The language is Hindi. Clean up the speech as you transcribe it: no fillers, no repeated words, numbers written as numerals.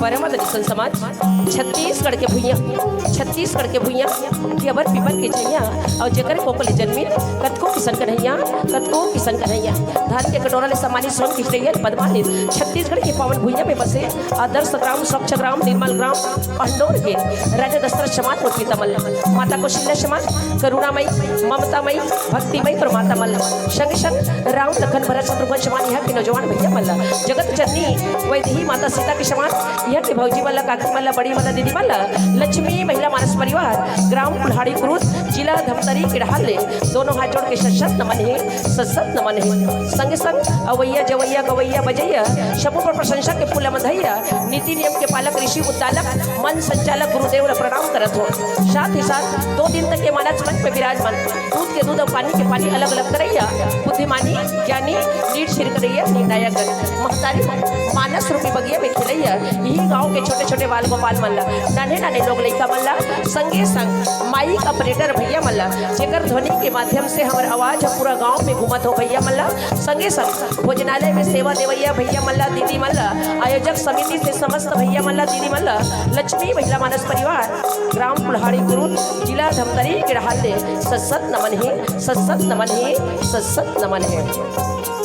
परम दलित समाज छत्तीसगढ़ के भुइया कि अबर पीपल के छैया और जकर कोकल जन्मी कतको किसन कन्हैया धान के कटोरा ले सम्मानित सोन किशोरिया पद्मानित छत्तीसगढ़ के पावन भुइया में बसे आदर्श ग्राम स्वच्छ ग्राम निर्मल ग्राम पंडोर के राजा दशरथ समाज और पिता मल्ल माता कौशल्या समाज करुणामयी ममतामयी भक्तिमयी और माता मल्ल संग संग राम लखन भरत शत्रुघ्न समाज यहाँ के नौजवान भैया मल्ल जगत जननी वैदेही माता सीता के समाज यहाँ के भौजी मल्ल काकी मल्ल बड़ी मल्ल दीदी मल्ल लक्ष्मी महिला मानस परिवार ग्राम कुल्हाड़ी क्रूज जिला धमतरी किड़हाले दोनों हाथ जोड़ के सशक्त नमन है संग संग अवैया जवैया गवैया बजैया सबों पर प्रशंसा के फूल मधैया नीति नियम के पालक ऋषि उद्दालक मन संचालक गुरुदेव प्रणाम करत हो साथ ही साथ 2 दिन तक के मानस मन पे विराजमान दूध के दूध और पानी के पानी अलग अलग करैया बुद्धिमानी ज्ञानी नीट सिर करैया निर्णायक महतारी मानस रूपी बगिया में खिलैया यही गाँव के छोटे छोटे बाल गोपाल मल्ला नाने लोग लड़का मल्ला संगे संग माइक ऑपरेटर भैया मल्ला जेकर ध्वनि के माध्यम से हमारे आवाज पूरा गांव में घूमत हो भैया मल्ला संगे संग भोजनालय में सेवा देवैया भैया मल्ला दीदी मल्ला आयोजक समिति से समस्त भैया मल्ला दीदी मल्ला लक्ष्मी महिला मानस परिवार ग्राम कुल्हाड़ी कुरुद जिला धमतरी किड़हाले सत्सत नमन है।